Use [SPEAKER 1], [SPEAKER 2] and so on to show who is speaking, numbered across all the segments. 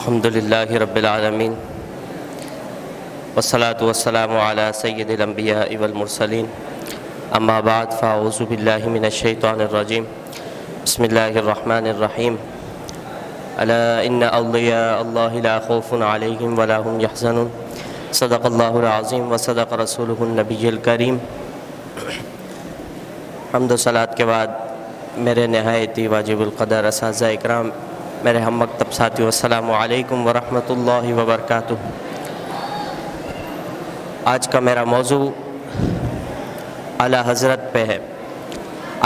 [SPEAKER 1] الحمد للہ رب العالمین والصلاة والسلام علی سید الانبیاء والمرسلین اما بعد فاعوذ باللہ من الشیطان الرجیم بسم اللہ الرحمن الرحیم الا ان اولیاء اللہ لا خوف علیہم ولا هم یحزنون صدق اللہ العظیم وصدق رسولہ النبی الکریم۔ حمد و صلاۃ کے بعد میرے نہایت ہی واجب القدر اساتذہ اکرام، میرے ہم مکتب ساتھیو، السلام علیکم ورحمۃ اللہ وبرکاتہ۔ آج کا میرا موضوع اعلیٰ حضرت پہ ہے۔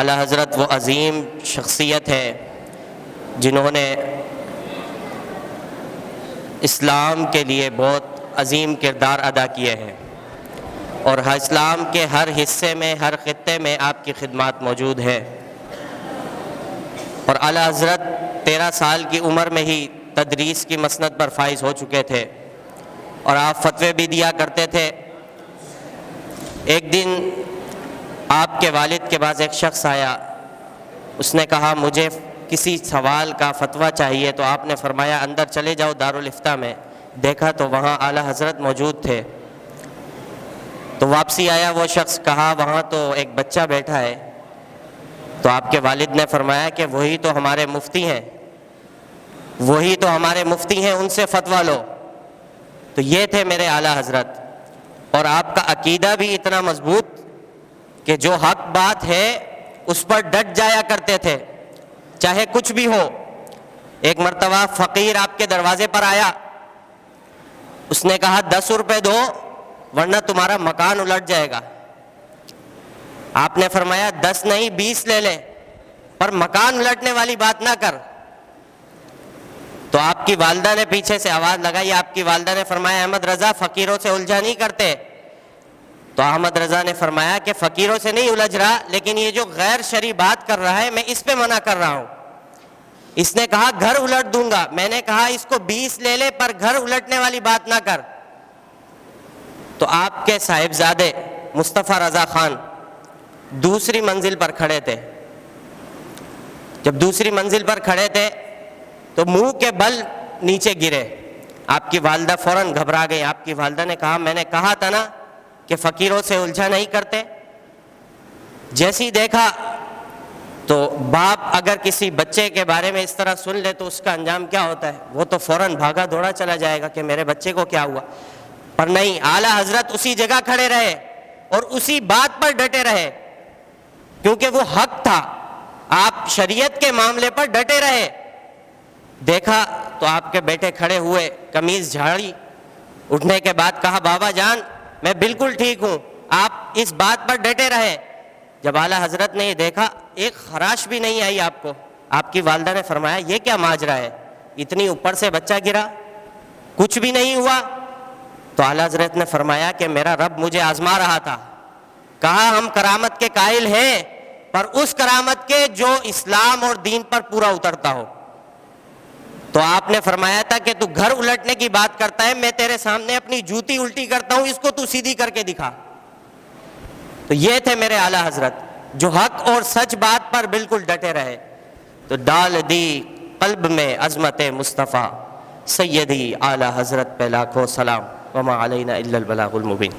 [SPEAKER 1] اعلیٰ حضرت وہ عظیم شخصیت ہے جنہوں نے اسلام کے لیے بہت عظیم کردار ادا کیے ہیں، اور اسلام کے ہر حصے میں، ہر خطے میں آپ کی خدمات موجود ہیں۔ اور اعلیٰ حضرت 13 سال کی عمر میں ہی تدریس کی مسند پر فائز ہو چکے تھے، اور آپ فتوے بھی دیا کرتے تھے۔ ایک دن آپ کے والد کے پاس ایک شخص آیا، اس نے کہا مجھے کسی سوال کا فتویٰ چاہیے، تو آپ نے فرمایا اندر چلے جاؤ دارالافتاء میں۔ دیکھا تو وہاں اعلیٰ حضرت موجود تھے، تو واپسی آیا وہ شخص، کہا وہاں تو ایک بچہ بیٹھا ہے۔ تو آپ کے والد نے فرمایا کہ وہی تو ہمارے مفتی ہیں، وہی تو ہمارے مفتی ہیں، ان سے فتویٰ لو۔ تو یہ تھے میرے اعلیٰ حضرت، اور آپ کا عقیدہ بھی اتنا مضبوط کہ جو حق بات ہے اس پر ڈٹ جایا کرتے تھے، چاہے کچھ بھی ہو۔ ایک مرتبہ فقیر آپ کے دروازے پر آیا، اس نے کہا 10 روپے دو ورنہ تمہارا مکان الٹ جائے گا۔ آپ نے فرمایا 10 نہیں 20 لے لے، پر مکان الٹنے والی بات نہ کر۔ تو آپ کی والدہ نے پیچھے سے آواز لگائی، آپ کی والدہ نے فرمایا احمد رضا فقیروں سے الجھا نہیں کرتے۔ تو احمد رضا نے فرمایا کہ فقیروں سے نہیں الجھ رہا، لیکن یہ جو غیر شرعی بات کر رہا ہے میں اس پہ منع کر رہا ہوں۔ اس نے کہا گھر الٹ دوں گا، میں نے کہا اس کو 20 لے لے پر گھر الٹنے والی بات نہ کر۔ تو آپ کے صاحبزادے مصطفیٰ رضا خان دوسری منزل پر کھڑے تھے۔ جب دوسری منزل پر کھڑے تھے تو منہ کے بل نیچے گرے۔ آپ کی والدہ فوراً گھبرا گئی۔ آپ کی والدہ نے کہا میں نے کہا تھا نا کہ فقیروں سے الجھا نہیں کرتے۔ جیسی دیکھا تو باپ اگر کسی بچے کے بارے میں اس طرح سن لے تو اس کا انجام کیا ہوتا ہے، وہ تو فوراً بھاگا دوڑا چلا جائے گا کہ میرے بچے کو کیا ہوا۔ پر نہیں، اعلیٰ حضرت اسی جگہ کھڑے رہے اور اسی بات پر ڈٹے رہے، کیونکہ وہ حق تھا۔ آپ شریعت کے معاملے پر ڈٹے رہے۔ دیکھا تو آپ کے بیٹے کھڑے ہوئے، قمیض جھاڑی، اٹھنے کے بعد کہا بابا جان میں بالکل ٹھیک ہوں، آپ اس بات پر ڈٹے رہے۔ جب اعلیٰ حضرت نے یہ دیکھا، ایک خراش بھی نہیں آئی آپ کو۔ آپ کی والدہ نے فرمایا یہ کیا ماجرا ہے، اتنی اوپر سے بچہ گرا، کچھ بھی نہیں ہوا۔ تو اعلیٰ حضرت نے فرمایا کہ میرا رب مجھے آزما رہا تھا۔ کہا ہم کرامت کے قائل ہیں، پر اس کرامت کے جو اسلام اور دین پر پورا اترتا ہو۔ تو آپ نے فرمایا تھا کہ تو گھر الٹنے کی بات کرتا ہے، میں تیرے سامنے اپنی جوتی الٹی کرتا ہوں، اس کو تو سیدھی کر کے دکھا۔ تو یہ تھے میرے اعلیٰ حضرت جو حق اور سچ بات پر بالکل ڈٹے رہے۔ تو ڈال دی قلب میں عظمت مصطفیٰ، سیدی اعلیٰ حضرت پہ لاکھوں سلام، وما علینا الا البلاغ المبین۔